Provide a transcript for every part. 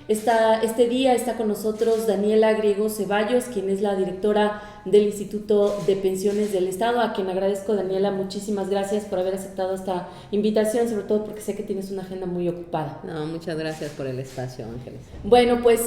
Este día está con nosotros Daniela Griego Ceballos, quien es la directora del Instituto de Pensiones del Estado, a quien agradezco. Daniela, muchísimas gracias por haber aceptado esta invitación, sobre todo porque sé que tienes una agenda muy ocupada. No, muchas gracias por el espacio, Ángeles. Bueno, pues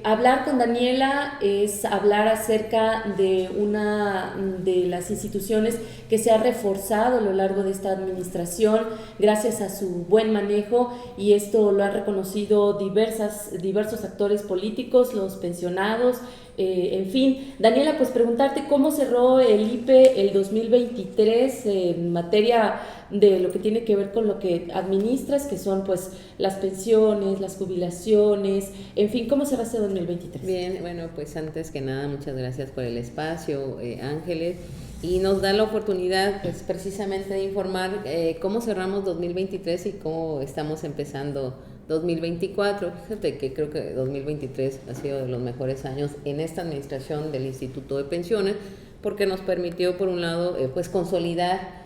hablar con Daniela es hablar acerca de una de las instituciones que se ha reforzado a lo largo de esta administración gracias a su buen manejo, y esto lo han reconocido diversos actores políticos, los pensionados, en fin. Daniela, pues preguntarte cómo cerró el IPE el 2023 en materia de lo que tiene que ver con lo que administras, que son pues las pensiones, las jubilaciones, en fin, ¿cómo cerraste 2023? Bien, bueno, pues antes que nada, muchas gracias por el espacio, Ángeles, y nos da la oportunidad pues precisamente de informar cómo cerramos 2023 y cómo estamos empezando 2024. Fíjate que creo que 2023 ha sido de los mejores años en esta administración del Instituto de Pensiones, porque nos permitió, por un lado, pues consolidar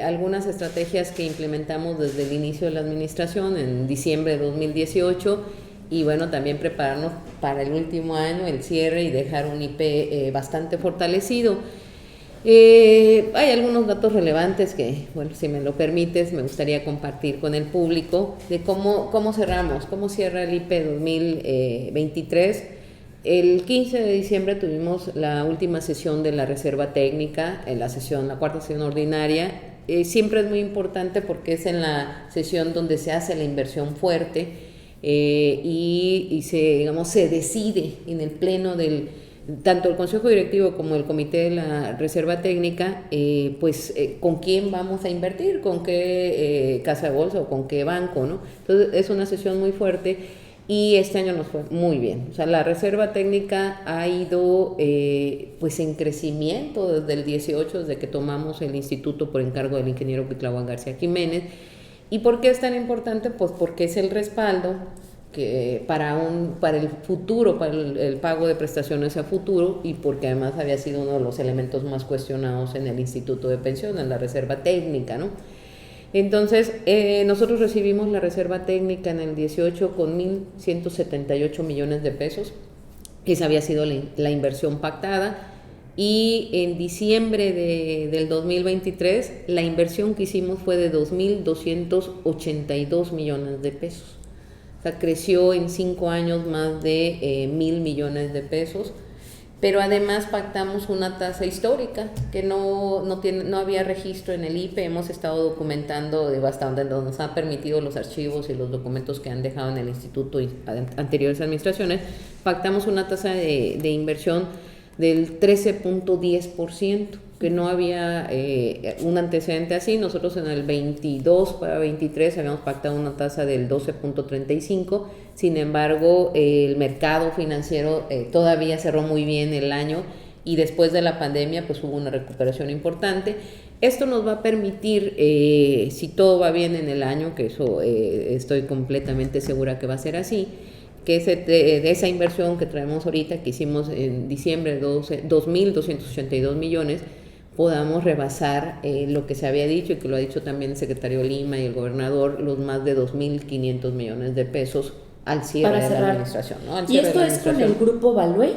algunas estrategias que implementamos desde el inicio de la administración en diciembre de 2018, y bueno, también prepararnos para el último año, el cierre, y dejar un IP bastante fortalecido. Hay algunos datos relevantes que, bueno, si me lo permites, me gustaría compartir con el público de cómo cerramos, cómo cierra el IP 2023. El 15 de diciembre tuvimos la última sesión de la Reserva Técnica, la cuarta sesión ordinaria. Siempre es muy importante porque es en la sesión donde se hace la inversión fuerte y se decide en el pleno tanto el Consejo Directivo como el Comité de la Reserva Técnica, con quién vamos a invertir, con qué casa de bolsa o con qué banco, ¿no? Entonces es una sesión muy fuerte y este año nos fue muy bien. O sea, la Reserva Técnica ha ido en crecimiento desde el 18, desde que tomamos el instituto por encargo del ingeniero Cuitláhuac García Jiménez. ¿Y por qué es tan importante? Pues porque es el respaldo que para el futuro, para el pago de prestaciones a futuro, y porque además había sido uno de los elementos más cuestionados en el Instituto de Pensiones, en la Reserva Técnica, ¿no? Entonces, nosotros recibimos la Reserva Técnica en el 18 con 1,178 millones de pesos. Esa había sido la inversión pactada. Y en diciembre del 2023, la inversión que hicimos fue de 2,282 millones de pesos. O sea, creció en 5 años más de 1,000 millones de pesos. Pero además pactamos una tasa histórica que no había registro en el IPE. Hemos estado documentando bastante, nos han permitido los archivos y los documentos que han dejado en el instituto y anteriores administraciones. Pactamos una tasa de inversión del 13.10%, que no había un antecedente así. Nosotros en el 22 para 23 habíamos pactado una tasa del 12.35%. Sin embargo, el mercado financiero todavía cerró muy bien el año, y después de la pandemia pues hubo una recuperación importante. Esto nos va a permitir, si todo va bien en el año, que eso estoy completamente segura que va a ser así, que de esa inversión que traemos ahorita, que hicimos en diciembre, 2,282 millones, podamos rebasar lo que se había dicho, y que lo ha dicho también el secretario Lima y el gobernador, los más de 2,500 millones de pesos al cierre de la administración, ¿no? ¿Y esto es con el Grupo Value?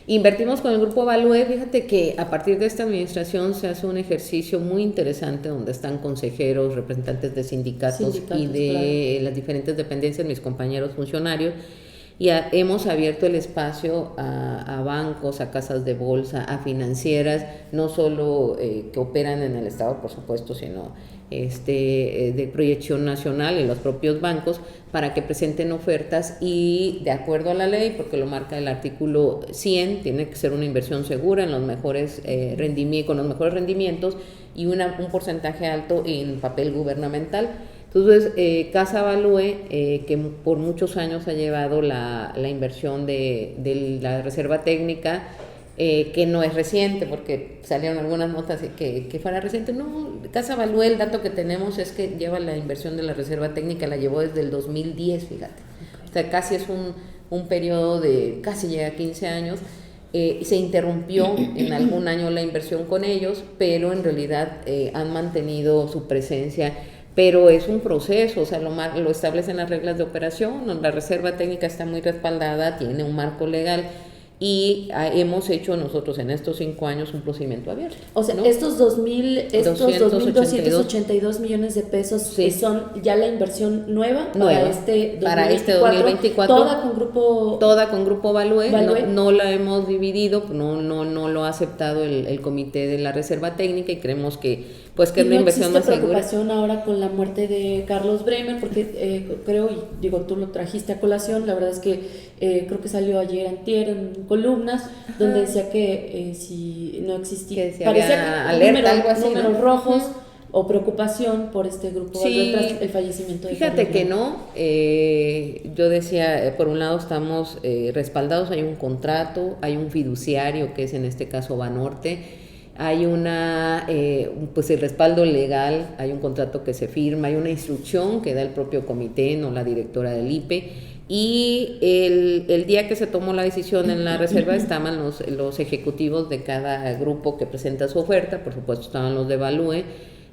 Invertimos con el Grupo Value. Fíjate que a partir de esta administración se hace un ejercicio muy interesante donde están consejeros, representantes de sindicatos y de las diferentes dependencias, mis compañeros funcionarios, y hemos abierto el espacio a bancos, a casas de bolsa, a financieras, no solo que operan en el Estado, por supuesto, sino de proyección nacional, y los propios bancos, para que presenten ofertas, y de acuerdo a la ley, porque lo marca el artículo 100, tiene que ser una inversión segura en los mejores con los mejores rendimientos, y un porcentaje alto en papel gubernamental. Entonces, Casa Value, que por muchos años ha llevado la inversión de la Reserva Técnica, que no es reciente, porque salieron algunas notas que fuera reciente. No, Casa Value, el dato que tenemos es que lleva la inversión de la Reserva Técnica, la llevó desde el 2010, fíjate. O sea, casi es un periodo de casi llega a 15 años. Se interrumpió en algún año la inversión con ellos, pero en realidad han mantenido su presencia pero es un proceso, o sea, lo establecen las reglas de operación, la reserva técnica está muy respaldada, tiene un marco legal, y hemos hecho nosotros en estos 5 años un procedimiento abierto. O sea, ¿no? estos 2.282 millones de pesos sí. son ya la inversión nueva para este 2024. Toda con Grupo Value. No la hemos dividido, no lo ha aceptado el comité de la reserva técnica y creemos que pues que es la inversión más segura. ¿No existe preocupación ahora con la muerte de Carlos Bremer? Porque creo, y digo, tú lo trajiste a colación, la verdad es que creo que salió ayer antier en columnas, donde decía que si no existía, parecía alerta, algo así, números rojos o preocupación por este grupo tras el fallecimiento de Fíjate Carlos que no, yo decía, por un lado estamos respaldados, hay un contrato, hay un fiduciario que es en este caso Banorte, hay pues el respaldo legal, hay un contrato que se firma, hay una instrucción que da el propio comité, no la directora del IPE, y el día que se tomó la decisión en la reserva estaban los ejecutivos de cada grupo que presenta su oferta, por supuesto estaban los de Value.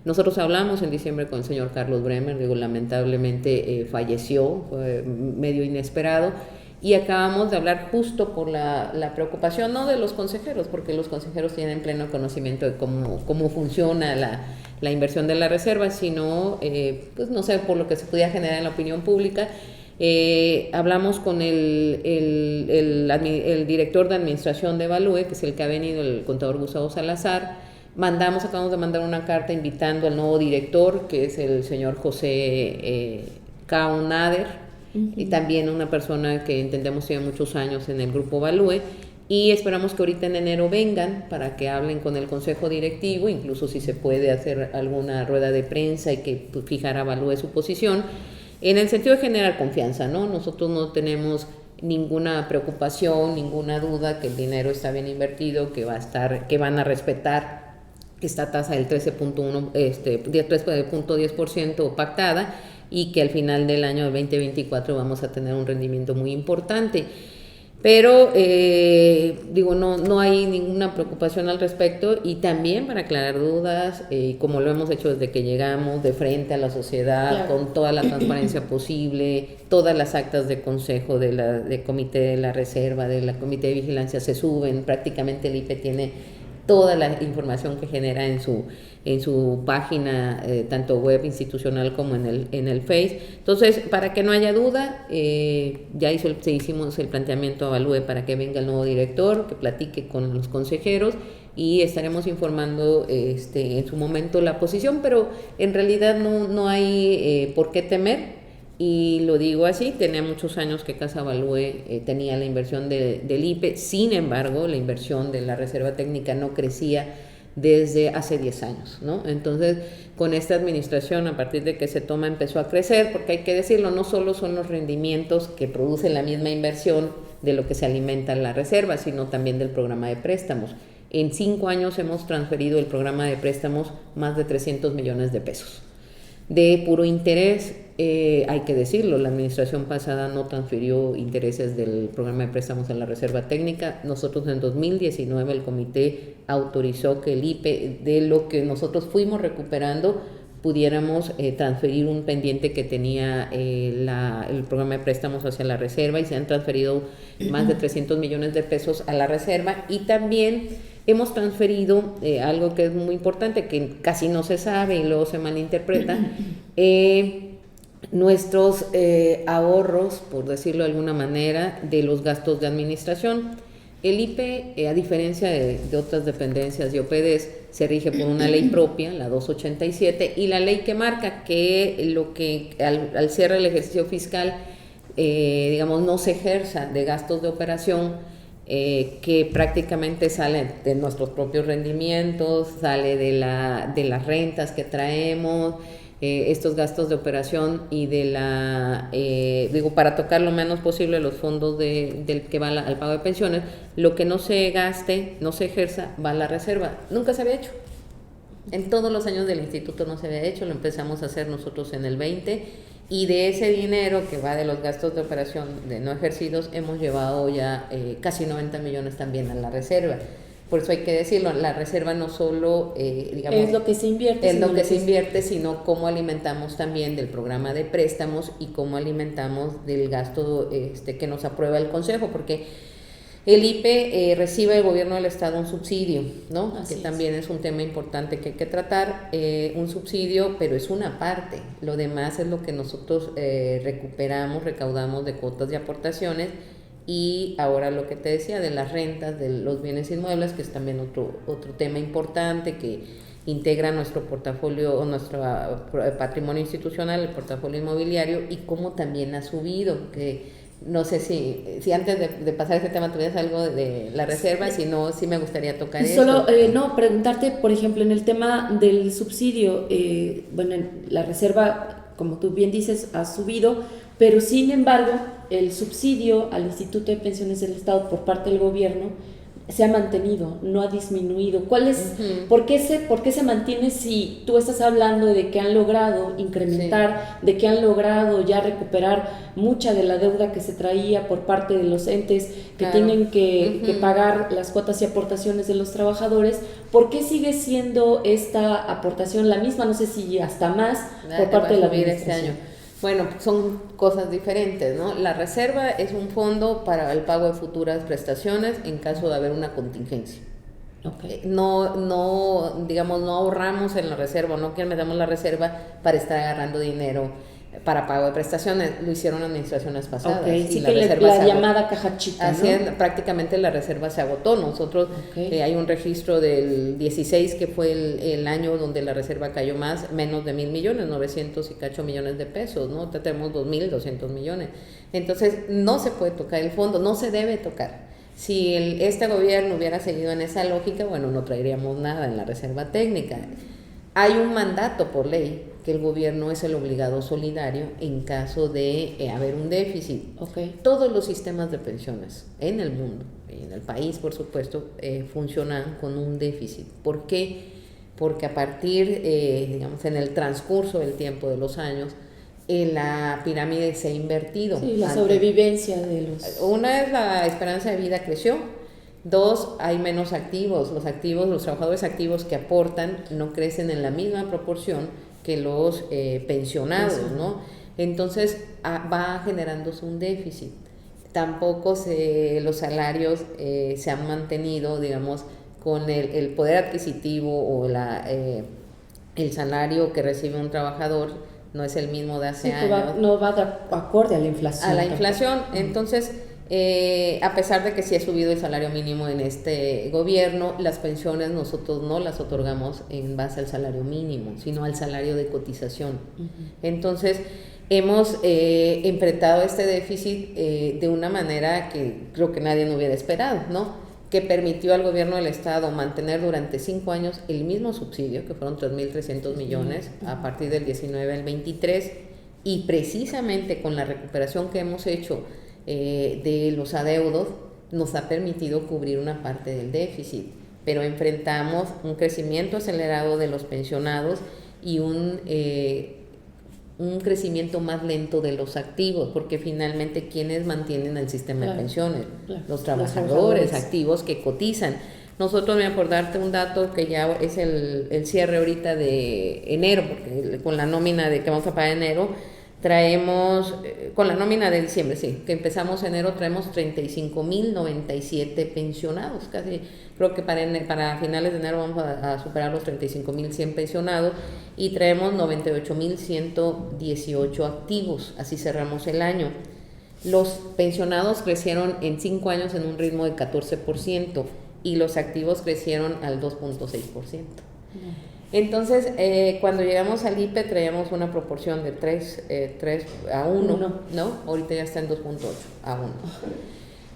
Nosotros hablamos en diciembre con el señor Carlos Bremer, lamentablemente falleció, fue medio inesperado, y acabamos de hablar justo por la preocupación, no de los consejeros, porque los consejeros tienen pleno conocimiento de cómo funciona la inversión de la reserva, sino, pues no sé, por lo que se podía generar en la opinión pública. Hablamos con el director de administración de Value, que es el que ha venido, el contador Gustavo Salazar. Acabamos de mandar una carta invitando al nuevo director, que es el señor José Kaunader, y también una persona que entendemos tiene muchos años en el grupo Value, y esperamos que ahorita en enero vengan para que hablen con el consejo directivo, incluso si se puede hacer alguna rueda de prensa y que fijara Value su posición, en el sentido de generar confianza, ¿no? Nosotros no tenemos ninguna preocupación, ninguna duda que el dinero está bien invertido, que van a respetar esta tasa del 3.10% pactada, y que al final del año 2024 vamos a tener un rendimiento muy importante. Pero, no hay ninguna preocupación al respecto, y también para aclarar dudas, como lo hemos hecho desde que llegamos, de frente a la sociedad, con toda la transparencia posible, todas las actas de consejo de comité de la reserva, de la comité de vigilancia se suben, prácticamente el IPE tiene toda la información que genera en su página, tanto web institucional como en el Face. Entonces, para que no haya duda, hicimos el planteamiento a Value para que venga el nuevo director, que platique con los consejeros, y estaremos informando en su momento la posición, pero en realidad no hay por qué temer. Y lo digo así, tenía muchos años que Casa Value tenía la inversión del IPE, sin embargo, la inversión de la reserva técnica no crecía desde hace 10 años, ¿no? Entonces, con esta administración, a partir de que se toma, empezó a crecer, porque hay que decirlo, no solo son los rendimientos que produce la misma inversión de lo que se alimenta la reserva, sino también del programa de préstamos. En 5 años hemos transferido el programa de préstamos más de 300 millones de pesos. De puro interés, hay que decirlo, la administración pasada no transfirió intereses del programa de préstamos a la reserva técnica. Nosotros en 2019 el comité autorizó que el IPE, de lo que nosotros fuimos recuperando, pudiéramos transferir un pendiente que tenía el programa de préstamos hacia la reserva, y se han transferido más de 300 millones de pesos a la reserva. Y también hemos transferido algo que es muy importante, que casi no se sabe y luego se malinterpreta, nuestros ahorros, por decirlo de alguna manera, de los gastos de administración. El IPE, a diferencia de otras dependencias y OPDs, se rige por una ley propia, la 287, y la ley que marca que al cierre del ejercicio fiscal, no se ejerza de gastos de operación, que prácticamente sale de nuestros propios rendimientos, sale de las rentas que traemos, estos gastos de operación, y para tocar lo menos posible los fondos del que va al pago de pensiones. Lo que no se gaste, no se ejerza, va a la reserva. Nunca se había hecho. En todos los años del instituto no se había hecho, lo empezamos a hacer nosotros en el 20, y de ese dinero que va de los gastos de operación de no ejercidos, hemos llevado ya casi 90 millones también a la reserva. Por eso hay que decirlo, la reserva no solo, digamos, es lo que se invierte, es lo que se invierte, sino cómo alimentamos también del programa de préstamos y cómo alimentamos del gasto que nos aprueba el Consejo, porque el IPE recibe del gobierno del estado un subsidio, ¿no? Así que también es un tema importante que hay que tratar, un subsidio, pero es una parte, lo demás es lo que nosotros recaudamos de cuotas y aportaciones. Y ahora lo que te decía de las rentas de los bienes inmuebles, que es también otro tema importante que integra nuestro portafolio o nuestro patrimonio institucional, el portafolio inmobiliario, y cómo también ha subido, que no sé si antes de pasar a ese tema tuvieras algo de la reserva, si no, sí me gustaría tocar eso. Solo, no, preguntarte, por ejemplo, en el tema del subsidio, bueno, la reserva, como tú bien dices, ha subido, pero sin embargo, el subsidio al Instituto de Pensiones del Estado por parte del gobierno se ha mantenido, no ha disminuido. ¿Cuál es, por qué se mantiene si tú estás hablando de que han logrado incrementar, de que han logrado ya recuperar mucha de la deuda que se traía por parte de los entes que tienen que pagar las cuotas y aportaciones de los trabajadores? ¿Por qué sigue siendo esta aportación la misma? No sé si hasta más por parte de la administración. Este año. Bueno, son cosas diferentes, ¿no? La reserva es un fondo para el pago de futuras prestaciones en caso de haber una contingencia. Okay. Digamos, no ahorramos en la reserva, no que metamos la reserva para estar agarrando dinero para pago de prestaciones, lo hicieron administraciones pasadas. Okay, sí, la llamada caja chica, ¿no? Prácticamente la reserva se agotó. Nosotros hay un registro del 16 que fue el año donde la reserva cayó más, menos de 1,000 millones, 900 y cacho millones de pesos, ¿no? Tenemos 2,200 millones. Entonces no se puede tocar el fondo, no se debe tocar. Si este gobierno hubiera seguido en esa lógica, bueno, no traeríamos nada en la reserva técnica. Hay un mandato por ley que el gobierno es el obligado solidario en caso de haber un déficit. Todos los sistemas de pensiones en el mundo, en el país por supuesto, funcionan con un déficit. ¿Por qué? Porque a partir, digamos, en el transcurso del tiempo de los años, la pirámide se ha invertido. Sí, la sobrevivencia de los... Una es la esperanza de vida creció. 2, hay menos activos. Los trabajadores activos que aportan no crecen en la misma proporción que los pensionados, ¿no? Entonces va generándose un déficit. Tampoco los salarios se han mantenido, digamos, con el poder adquisitivo o el salario que recibe un trabajador no es el mismo de hace años. No va acorde a la inflación. A la inflación. Entonces, a pesar de que sí ha subido el salario mínimo en este gobierno, las pensiones nosotros no las otorgamos en base al salario mínimo, sino al salario de cotización. Entonces, hemos enfrentado este déficit de una manera que creo que nadie no hubiera esperado, ¿no? Que permitió al gobierno del estado mantener durante 5 años el mismo subsidio, que fueron 3,300 millones, a partir del 19 al 23, y precisamente con la recuperación que hemos hecho de los adeudos, nos ha permitido cubrir una parte del déficit, pero enfrentamos un crecimiento acelerado de los pensionados y un crecimiento más lento de los activos, porque finalmente quienes mantienen el sistema de pensiones, los trabajadores activos que cotizan. Nosotros, por darte un dato que ya es el cierre ahorita de enero, porque con la nómina de que vamos a pagar en enero, traemos, con la nómina de diciembre, sí, que empezamos enero, traemos 35,097 pensionados, casi, creo que para finales de enero vamos a superar los 35,100 pensionados, y traemos 98,118 activos, así cerramos el año. Los pensionados crecieron en 5 años en un ritmo de 14%, y los activos crecieron al 2.6%. Entonces, cuando llegamos al IPE traíamos una proporción de 3 a 1, ¿no? Ahorita ya está en 2.8 a 1.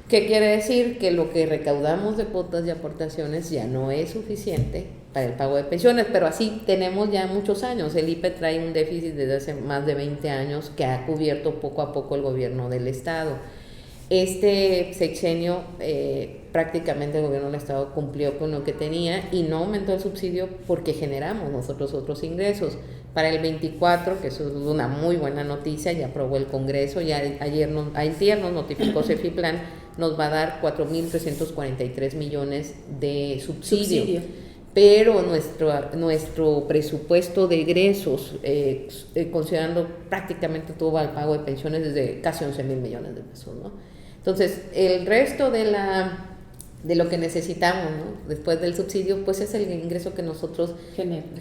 ¿Qué quiere decir? Que lo que recaudamos de cuotas y aportaciones ya no es suficiente para el pago de pensiones, pero así tenemos ya muchos años. El IPE trae un déficit desde hace más de 20 años que ha cubierto poco a poco el gobierno del estado. Este sexenio prácticamente el gobierno del estado cumplió con lo que tenía y no aumentó el subsidio porque generamos nosotros otros ingresos. Para el 24, que eso es una muy buena noticia, ya aprobó el Congreso, ya ayer nos notificó Cefiplan nos va a dar 4.343 millones de subsidio. Pero nuestro presupuesto de egresos, considerando prácticamente todo el pago de pensiones, es de casi 11,000 millones de pesos, ¿no? Entonces, el resto de lo que necesitamos, ¿no?, después del subsidio, pues es el ingreso que nosotros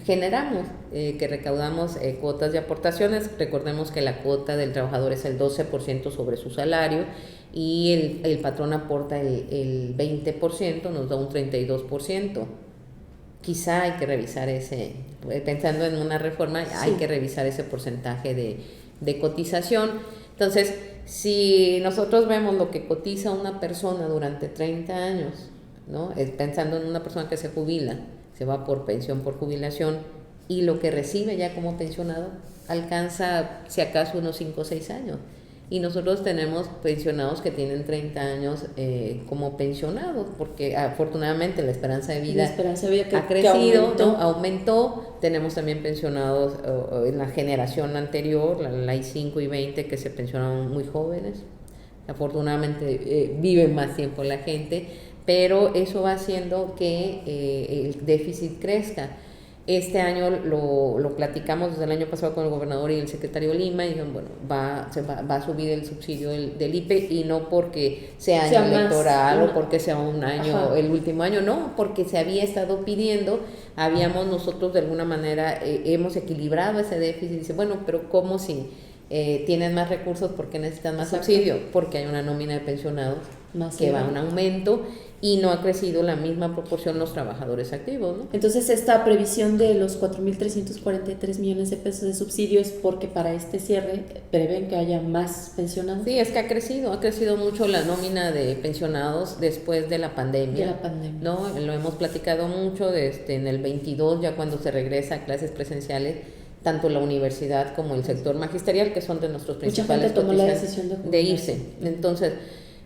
generamos, que recaudamos cuotas de aportaciones. Recordemos que la cuota del trabajador es el 12% sobre su salario y el patrón aporta el 20%, nos da un 32%. Quizá hay que revisar pensando en una reforma, hay que revisar ese porcentaje de cotización. Entonces, si nosotros vemos lo que cotiza una persona durante 30 años, ¿no?, pensando en una persona que se jubila, se va por pensión por jubilación, y lo que recibe ya como pensionado alcanza, si acaso, unos 5 o 6 años. Y nosotros tenemos pensionados que tienen 30 años como pensionados, porque afortunadamente la esperanza de vida ha crecido, que aumentó. Tenemos también pensionados en la generación anterior, la I5 y 20, que se pensionaron muy jóvenes. Afortunadamente vive más tiempo la gente, pero eso va haciendo que el déficit crezca. Este año lo platicamos desde el año pasado con el gobernador y el secretario Lima, y dijeron, bueno, va a subir el subsidio del IPE, y no porque sea año electoral o porque sea un año, el último año, no, porque se había estado pidiendo, habíamos nosotros de alguna manera, hemos equilibrado ese déficit, y dice, bueno, pero ¿cómo si tienen más recursos, por qué necesitan más subsidio? Porque hay una nómina de pensionados que va a un aumento, y no ha crecido la misma proporción los trabajadores activos, ¿no? Entonces, esta previsión de los 4.343 millones de pesos de subsidios, porque para este cierre prevén que haya más pensionados. Sí, es que ha crecido mucho la nómina de pensionados después de la pandemia. ¿No? Lo hemos platicado mucho en el 22, ya cuando se regresa a clases presenciales, tanto la universidad como el sector magisterial, que son de nuestros principales tomó la decisión de irse. Entonces,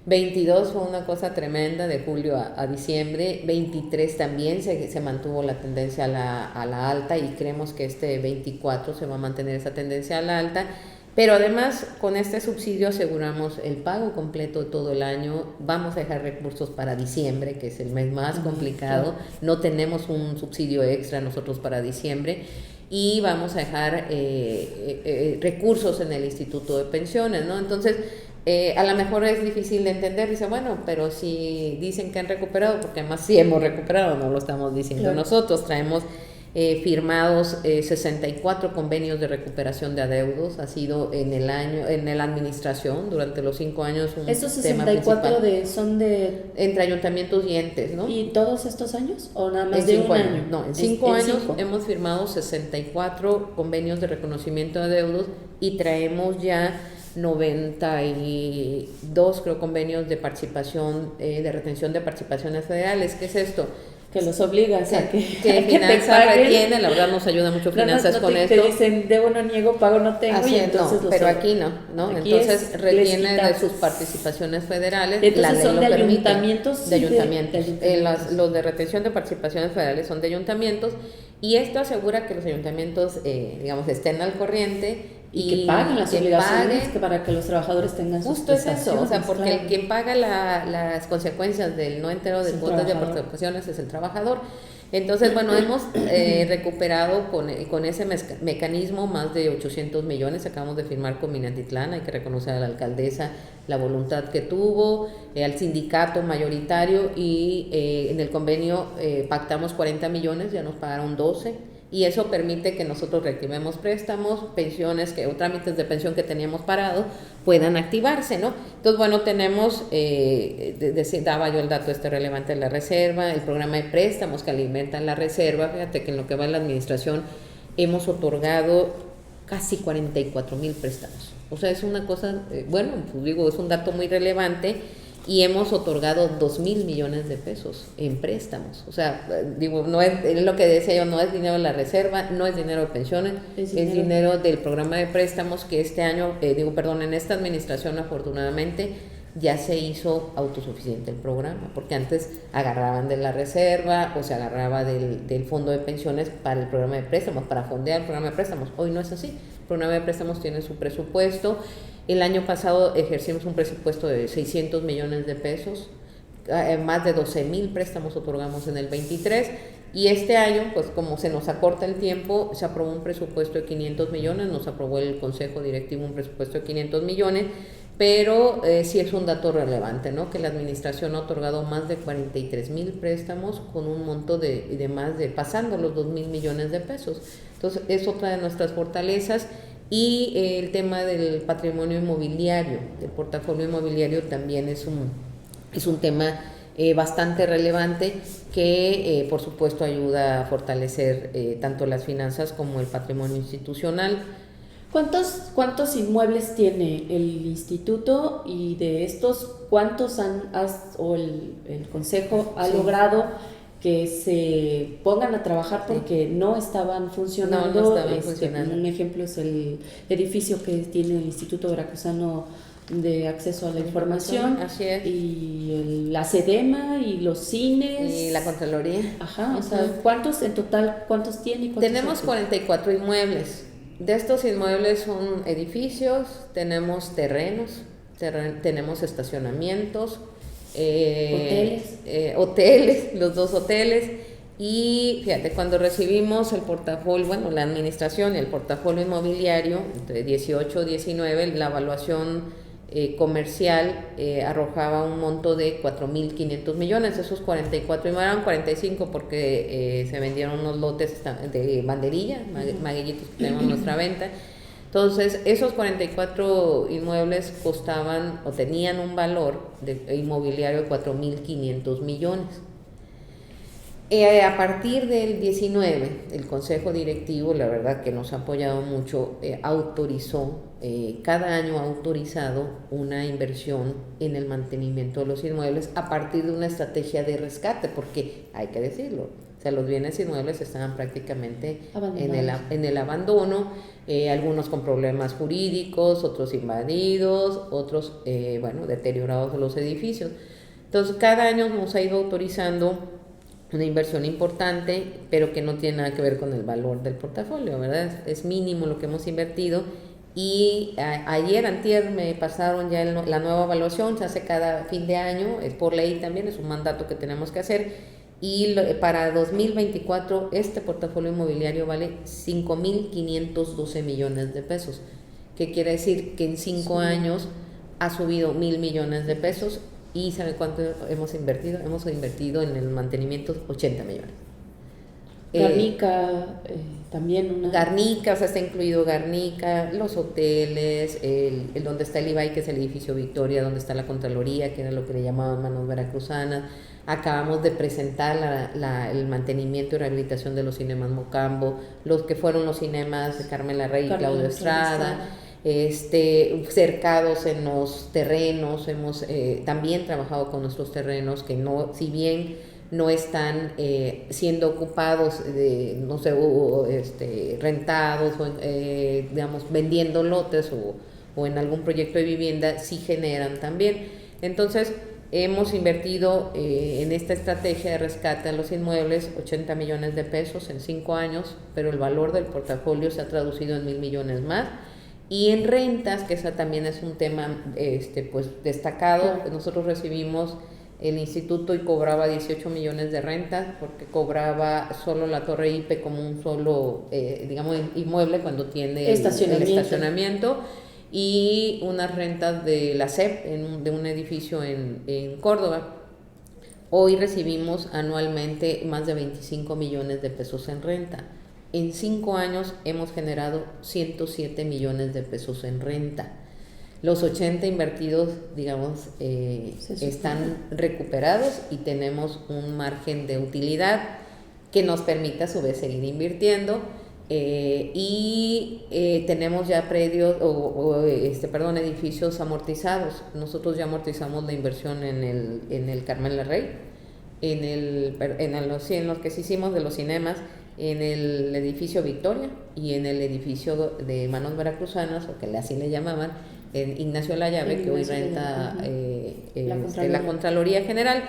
22 fue una cosa tremenda, de julio a diciembre. 23 también se mantuvo la tendencia a la alta, y creemos que este 24 se va a mantener esa tendencia a la alta. Pero además, con este subsidio aseguramos el pago completo de todo el año. Vamos a dejar recursos para diciembre, que es el mes más complicado. No tenemos un subsidio extra nosotros para diciembre. Y vamos a dejar recursos en el Instituto de Pensiones, ¿no? Entonces, a lo mejor es difícil de entender, dice, bueno, pero si dicen que han recuperado, porque además sí hemos recuperado, no lo estamos diciendo nosotros, traemos firmados 64 convenios de recuperación de adeudos, ha sido en la administración durante los 5 años un ¿Esos 64 son de...? Entre ayuntamientos y entes, ¿no? ¿Y todos estos años o nada más de un año? No, en 5 años hemos firmado 64 convenios de reconocimiento de adeudos, y traemos ya 92, creo, convenios de participación, de retención de participaciones federales. ¿Qué es esto? Que los obligas a que finanzas retiene, la verdad nos ayuda mucho finanzas con esto. Te dicen, debo no niego, pago no tengo. Así, y entonces no, pero aquí no, aquí entonces retiene de sus participaciones federales. Entonces la ley son lo de permite, ayuntamientos. De ayuntamientos. Los de retención de participaciones federales son de ayuntamientos, y esto asegura que los ayuntamientos, digamos, estén al corriente y que paguen las obligaciones para que los trabajadores tengan sus prestaciones. Justo es eso, o sea, porque el que paga las consecuencias del no entero de cuotas de participaciones es el trabajador. Entonces, bueno, hemos recuperado con ese mecanismo más de 800 millones. Acabamos de firmar con Minatitlán, hay que reconocer a la alcaldesa la voluntad que tuvo, al sindicato mayoritario, y en el convenio pactamos 40 millones, ya nos pagaron 12. Y eso permite que nosotros reactivemos préstamos, pensiones, o trámites de pensión que teníamos parados puedan activarse, ¿no? Entonces, bueno, tenemos, daba yo el dato relevante de la reserva, el programa de préstamos que alimentan la reserva. Fíjate que en lo que va en la administración hemos otorgado casi 44,000 préstamos. O sea, es una cosa, bueno, pues digo, es un dato muy relevante. Y hemos otorgado 2,000 millones de pesos en préstamos. O sea, digo, no es lo que decía yo, no es dinero de la reserva, no es dinero de pensiones, es dinero del programa de préstamos, que este año, en esta administración, afortunadamente, ya se hizo autosuficiente el programa, porque antes agarraban de la reserva o se agarraba del fondo de pensiones para el programa de préstamos, para fondear el programa de préstamos. Hoy no es así. El programa de préstamos tiene su presupuesto. El año pasado ejercimos un presupuesto de 600 millones de pesos, más de 12,000 préstamos otorgamos en el 23, y este año, pues como se nos acorta el tiempo, se aprobó un presupuesto de 500 millones, nos aprobó el Consejo Directivo un presupuesto de 500 millones, pero sí es un dato relevante, ¿no? Que la administración ha otorgado más de 43,000 préstamos con un monto de más de pasando los 2,000 millones de pesos. Entonces es otra de nuestras fortalezas. Y el tema del patrimonio inmobiliario, el portafolio inmobiliario también es un tema bastante relevante que por supuesto ayuda a fortalecer tanto las finanzas como el patrimonio institucional. ¿Cuántos inmuebles tiene el instituto, y de estos cuántos el consejo ha logrado que se pongan a trabajar porque no estaban funcionando? No estaban funcionando. Un ejemplo es el edificio que tiene el Instituto Veracruzano de Acceso a la Información, así es. Y la SEDEMA y los cines y la Contraloría. Ajá, o sea, ¿cuántos en total, cuántos tiene? Tenemos 44 inmuebles. De estos inmuebles son edificios, tenemos terrenos, tenemos estacionamientos, hoteles, los 2 hoteles. Y fíjate, cuando recibimos el portafolio, bueno, la administración y el portafolio inmobiliario, entre 18 y 19, la evaluación comercial arrojaba un monto de 4,500 millones. Esos 44, y eran 45 porque se vendieron unos lotes de banderilla, maguillitos que tenemos en nuestra venta. Entonces, esos 44 inmuebles costaban o tenían un valor inmobiliario de 4,500 millones. A partir del 19, el Consejo Directivo, la verdad que nos ha apoyado mucho, autorizó, cada año ha autorizado una inversión en el mantenimiento de los inmuebles a partir de una estrategia de rescate, porque hay que decirlo, o sea, los bienes inmuebles estaban prácticamente en el abandono, algunos con problemas jurídicos, otros invadidos, otros, deteriorados los edificios. Entonces, cada año nos ha ido autorizando una inversión importante, pero que no tiene nada que ver con el valor del portafolio, ¿verdad? Es mínimo lo que hemos invertido. Y antier me pasaron ya la nueva evaluación, se hace cada fin de año, es por ley también, es un mandato que tenemos que hacer. Y para 2024 este portafolio inmobiliario vale 5,512 millones de pesos, que quiere decir que en 5 años ha subido 1,000 millones de pesos. ¿Y sabe cuánto hemos invertido? Hemos invertido en el mantenimiento 80 millones. Garnica, también Garnica, o sea, está incluido Garnica, los hoteles, el donde está el IBAI, que es el edificio Victoria, donde está la Contraloría, que era lo que le llamaban Manos Veracruzanas. Acabamos de presentar el mantenimiento y rehabilitación de los cinemas Mocambo, los que fueron los cinemas de Carmela Rey y Claudio Estrada. Cercados en los terrenos, hemos también trabajado con nuestros terrenos que no, si bien no están siendo ocupados, rentados o digamos vendiendo lotes o en algún proyecto de vivienda, sí generan también. Entonces hemos invertido en esta estrategia de rescate a los inmuebles 80 millones de pesos en 5 años, pero el valor del portafolio se ha traducido en 1,000 millones más. Y en rentas, que esa también es un tema pues destacado, claro. Nosotros recibimos el instituto y cobraba 18 millones de rentas porque cobraba solo la Torre IPE como un solo, inmueble cuando tiene el estacionamiento, y unas rentas de la SEP de un edificio en Córdoba. Hoy recibimos anualmente más de 25 millones de pesos en renta. En 5 años hemos generado 107 millones de pesos en renta. Los 80 invertidos, digamos, están recuperados y tenemos un margen de utilidad que nos permite a su vez seguir invirtiendo. Tenemos ya edificios amortizados. Nosotros ya amortizamos la inversión en el Carmela Rey, en los que hicimos de los cinemas, en el edificio Victoria y en el edificio de Manos Veracruzanas, o que así le llamaban, en Ignacio La Llave, que hoy renta la Contraloría General.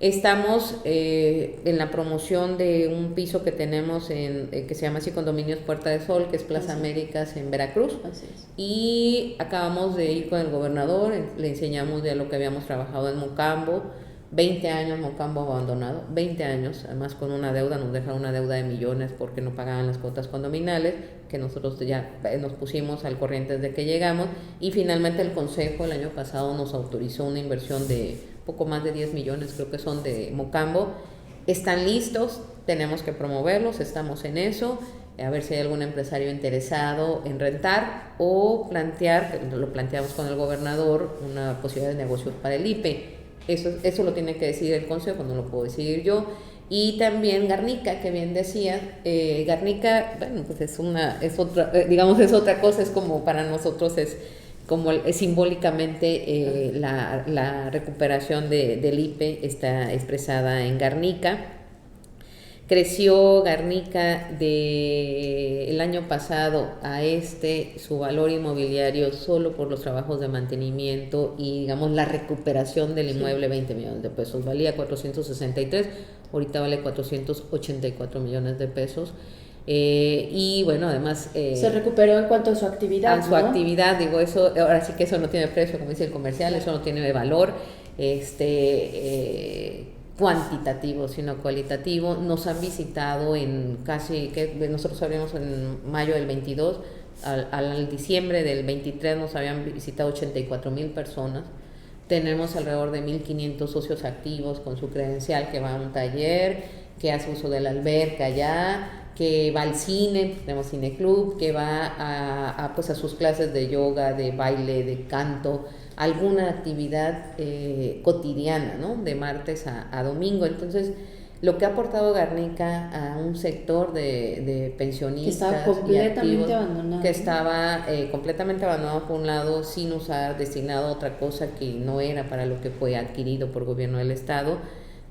Estamos en la promoción de un piso que tenemos que se llama así Condominios Puerta de Sol, que es Plaza Américas en Veracruz. Así es. Y acabamos de ir con el gobernador, le enseñamos ya lo que habíamos trabajado en Mocambo. 20 años Mocambo abandonado, 20 años, además con una deuda, nos dejaron una deuda de millones porque no pagaban las cuotas condominales, que nosotros ya nos pusimos al corriente desde que llegamos, y finalmente el Consejo el año pasado nos autorizó una inversión de poco más de 10 millones, creo que son de Mocambo. Están listos, tenemos que promoverlos, estamos en eso, a ver si hay algún empresario interesado en rentar o plantear, lo planteamos con el gobernador, una posibilidad de negocios para el IPE. Eso lo tiene que decidir el Consejo, no lo puedo decidir yo. Y también Garnica, que bien decía, Garnica, bueno, pues es otra cosa, es como para nosotros es como simbólicamente la recuperación del IPE está expresada en Garnica. Creció Garnica el año pasado a su valor inmobiliario solo por los trabajos de mantenimiento y digamos la recuperación del inmueble, 20 millones de pesos. Valía 463, ahorita vale 484 millones de pesos. Y bueno, además... se recuperó en cuanto a su actividad, su actividad, digo, eso, ahora sí que eso no tiene precio, como dice el comercial, eso no tiene valor cuantitativo, sino cualitativo. Nos han visitado en casi, que nosotros abrimos en mayo del 22, al diciembre del 23 nos habían visitado 84,000 personas. Tenemos alrededor de 1,500 socios activos con su credencial, que va a un taller, que hace uso de la alberca ya, que va al cine, tenemos cineclub, que va a sus clases de yoga, de baile, de canto, alguna actividad cotidiana, ¿no? De martes a domingo. Entonces, lo que ha aportado Garnica a un sector de pensionistas que estaba completamente abandonado, que estaba completamente abandonado por un lado, sin usar, destinado a otra cosa que no era para lo que fue adquirido por gobierno del estado.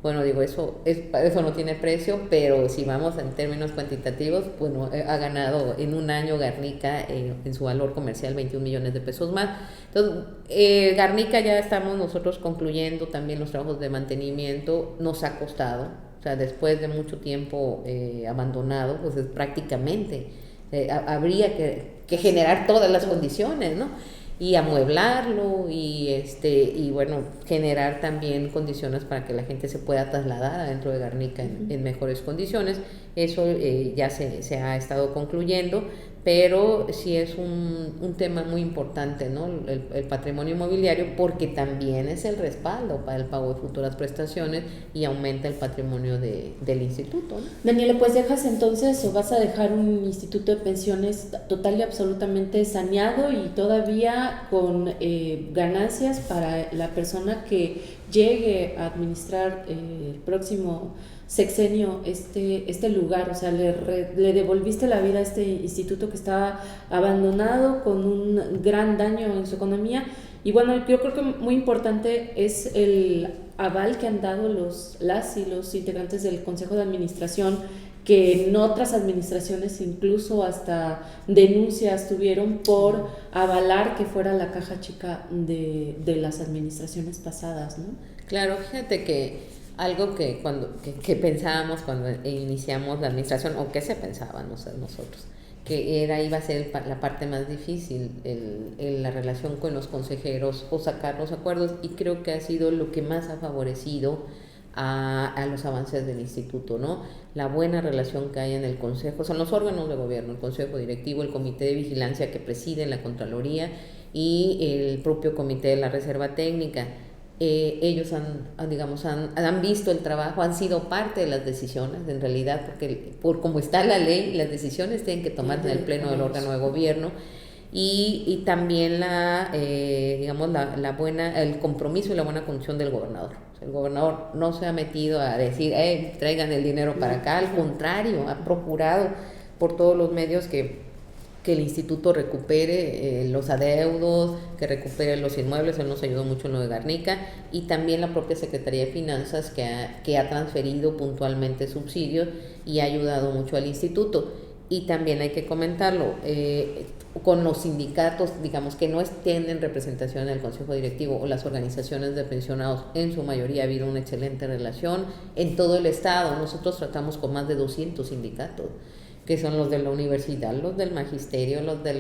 Bueno, digo, eso no tiene precio, pero si vamos en términos cuantitativos, bueno, ha ganado en un año Garnica en su valor comercial 21 millones de pesos más. Entonces, Garnica ya estamos nosotros concluyendo también los trabajos de mantenimiento, nos ha costado, o sea, después de mucho tiempo abandonado, pues es prácticamente, habría que generar todas las condiciones, ¿no? Y amueblarlo y bueno, generar también condiciones para que la gente se pueda trasladar adentro de Garnica en mejores condiciones. Eso ya se ha estado concluyendo, pero sí es un tema muy importante, ¿no? El patrimonio inmobiliario, porque también es el respaldo para el pago de futuras prestaciones y aumenta el patrimonio del instituto, ¿no? Daniela, pues dejas entonces o vas a dejar un instituto de pensiones total y absolutamente saneado y todavía con ganancias para la persona que llegue a administrar el próximo sexenio este lugar. O sea, le devolviste la vida a este instituto que estaba abandonado con un gran daño en su economía. Y bueno, yo creo que muy importante es el aval que han dado las y los integrantes del Consejo de Administración, que en otras administraciones incluso hasta denuncias tuvieron por avalar que fuera la caja chica de las administraciones pasadas, ¿no? Claro, fíjate que algo que pensábamos cuando iniciamos la administración, o que se pensaba nosotros, que iba a ser la parte más difícil, la relación con los consejeros o sacar los acuerdos, y creo que ha sido lo que más ha favorecido a los avances del instituto, ¿no? La buena relación que hay en el consejo, son los órganos de gobierno, el consejo directivo, el comité de vigilancia que preside la Contraloría y el propio comité de la Reserva Técnica. Ellos han visto el trabajo, han sido parte de las decisiones, en realidad, porque por como está la ley, las decisiones tienen que tomarse en el pleno del órgano de gobierno, y también el compromiso y la buena conducción del gobernador. O sea, el gobernador no se ha metido a decir, traigan el dinero para acá, al contrario, ha procurado por todos los medios que el instituto recupere los adeudos, que recupere los inmuebles. Él nos ayudó mucho en lo de Garnica, y también la propia Secretaría de Finanzas que ha transferido puntualmente subsidios y ha ayudado mucho al instituto. Y también hay que comentarlo, con los sindicatos, digamos, que no tienen representación en el Consejo Directivo o las organizaciones de pensionados, en su mayoría ha habido una excelente relación en todo el Estado. Nosotros tratamos con más de 200 sindicatos, que son los de la universidad, los del magisterio, los del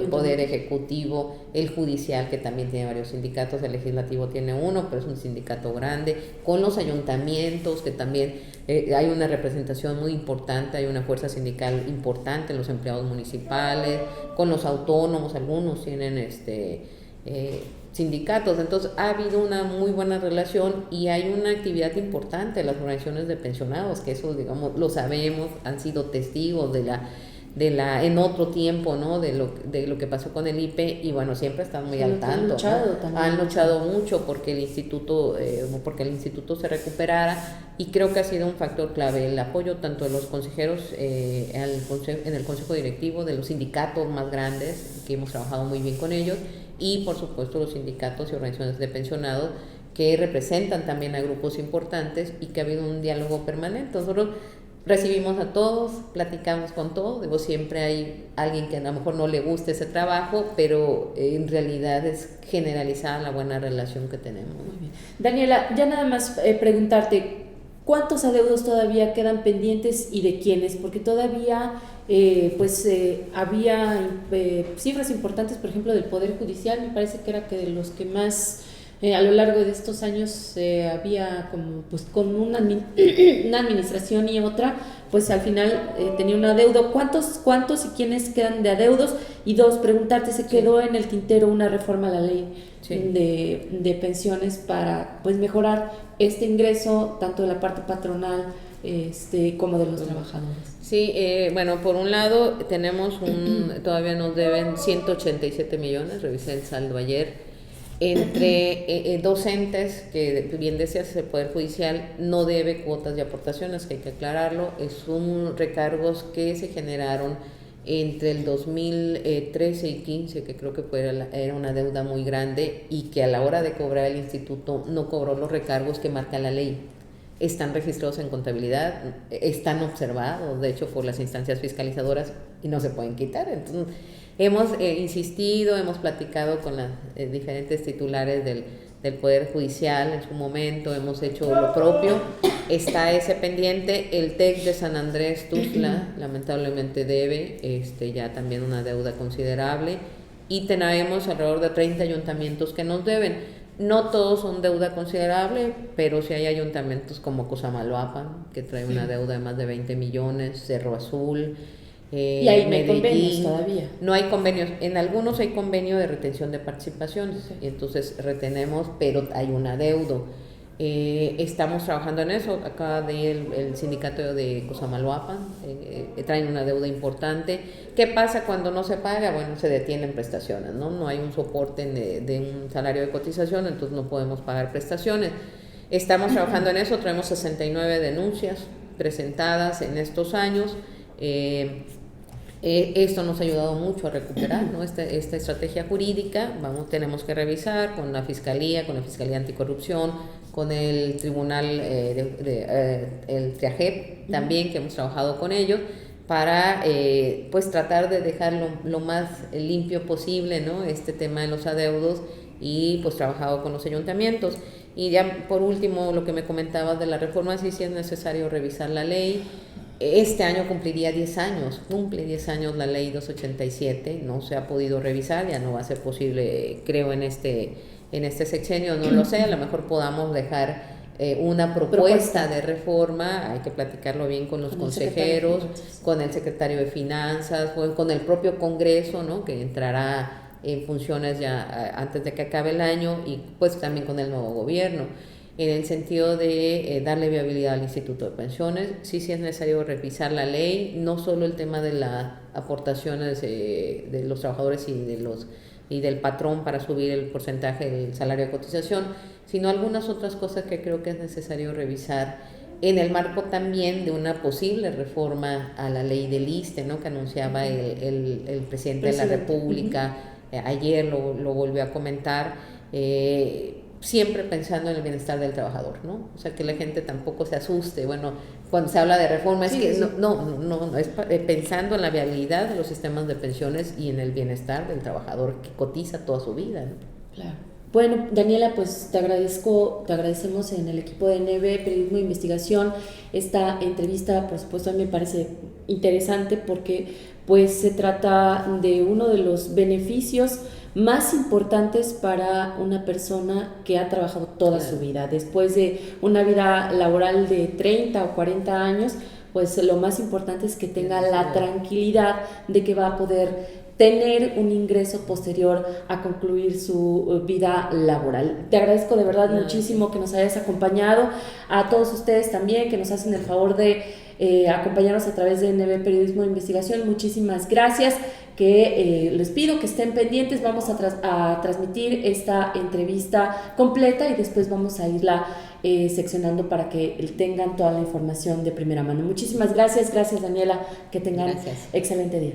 poder ejecutivo, el judicial, que también tiene varios sindicatos, el legislativo tiene uno, pero es un sindicato grande, con los ayuntamientos, que también hay una representación muy importante, hay una fuerza sindical importante, los empleados municipales, con los autónomos, algunos tienen sindicatos. Entonces ha habido una muy buena relación y hay una actividad importante de las organizaciones de pensionados, que eso, digamos, lo sabemos, han sido testigos de la en otro tiempo, ¿no? de lo que pasó con el IPE, y bueno, siempre están muy al tanto, han luchado mucho porque el instituto se recuperara, y creo que ha sido un factor clave el apoyo tanto de los consejeros en el consejo directivo, de los sindicatos más grandes, que hemos trabajado muy bien con ellos, y por supuesto los sindicatos y organizaciones de pensionados, que representan también a grupos importantes, y que ha habido un diálogo permanente. Nosotros recibimos a todos, platicamos con todos. Digo, siempre hay alguien que a lo mejor no le guste ese trabajo, pero en realidad es generalizada la buena relación que tenemos. Muy bien. Daniela, ya nada más preguntarte, ¿cuántos adeudos todavía quedan pendientes y de quiénes? Porque todavía había cifras importantes, por ejemplo, del Poder Judicial. Me parece que era que de los que más a lo largo de estos años había como, pues, con una administración y otra, pues al final tenía un adeudo. ¿Cuántos y quiénes quedan de adeudos? Y dos, preguntarte, ¿se quedó en el tintero una reforma a la ley de pensiones para, pues, mejorar este ingreso tanto de la parte patronal como de los trabajadores? Sí, bueno, por un lado tenemos todavía nos deben 187 millones, revisé el saldo ayer, entre docentes, que bien decías, el Poder Judicial no debe cuotas de aportaciones, que hay que aclararlo, son recargos que se generaron entre el 2013 y 15, que creo que era una deuda muy grande, y que a la hora de cobrar el instituto no cobró los recargos que marca la ley. Están registrados en contabilidad, están observados, de hecho, por las instancias fiscalizadoras, y no se pueden quitar. Entonces, hemos insistido, hemos platicado con las diferentes titulares del Poder Judicial en su momento, hemos hecho lo propio. Está ese pendiente. El TEC de San Andrés Tuxtla lamentablemente debe ya también una deuda considerable, y tenemos alrededor de 30 ayuntamientos que nos deben. No todos son deuda considerable, pero sí hay ayuntamientos como Cosamaloapan, que trae una deuda de más de 20 millones, Cerro Azul, y ahí no hay convenios todavía. No hay convenios, en algunos hay convenio de retención de participaciones, y entonces retenemos, pero hay un adeudo. Estamos trabajando en eso. Acá el sindicato de Cosamaloapan traen una deuda importante. ¿Qué pasa cuando no se paga? Bueno, se detienen prestaciones, no hay un soporte de un salario de cotización, entonces no podemos pagar prestaciones. Estamos trabajando en eso, traemos 69 denuncias presentadas en estos años. Esto nos ha ayudado mucho a recuperar, ¿no? esta estrategia jurídica. Tenemos que revisar con la Fiscalía Anticorrupción, con el Tribunal, el TRIAGEP también, que hemos trabajado con ellos, para pues tratar de dejar lo más limpio posible, ¿no? Este tema de los adeudos, y pues trabajado con los ayuntamientos. Y ya por último, lo que me comentabas de la reforma, sí es necesario revisar la ley. Este año cumpliría 10 años, cumple 10 años la ley 287, no se ha podido revisar, ya no va a ser posible, creo, en este sexenio, no lo sé, a lo mejor podamos dejar una propuesta de reforma, hay que platicarlo bien con los consejeros, con el secretario de Finanzas, con el propio Congreso, ¿no? Que entrará en funciones ya antes de que acabe el año, y pues también con el nuevo gobierno, en el sentido de darle viabilidad al Instituto de Pensiones. Sí es necesario revisar la ley, no solo el tema de las aportaciones de los trabajadores y del patrón para subir el porcentaje del salario de cotización, sino algunas otras cosas que creo que es necesario revisar en el marco también de una posible reforma a la ley del ISSSTE, ¿no? Que anunciaba el presidente de la República. Ayer lo volvió a comentar. siempre pensando en el bienestar del trabajador, ¿no? O sea, que la gente tampoco se asuste. Bueno, cuando se habla de reforma es que no, es pensando en la viabilidad de los sistemas de pensiones y en el bienestar del trabajador que cotiza toda su vida, ¿no? Claro. Bueno, Daniela, pues te agradecemos en el equipo de NB Periodismo de Investigación esta entrevista. Por supuesto, a mí me parece interesante porque pues se trata de uno de los beneficios más importantes para una persona que ha trabajado toda su vida. Después de una vida laboral de 30 o 40 años, pues lo más importante es que tenga la tranquilidad de que va a poder tener un ingreso posterior a concluir su vida laboral. Te agradezco de verdad muchísimo que nos hayas acompañado, a todos ustedes también que nos hacen el favor de acompañarnos a través de NB Periodismo de Investigación. Muchísimas gracias, que les pido que estén pendientes. Vamos a transmitir esta entrevista completa y después vamos a irla seccionando para que tengan toda la información de primera mano. Muchísimas gracias, Daniela, que tengan excelente día.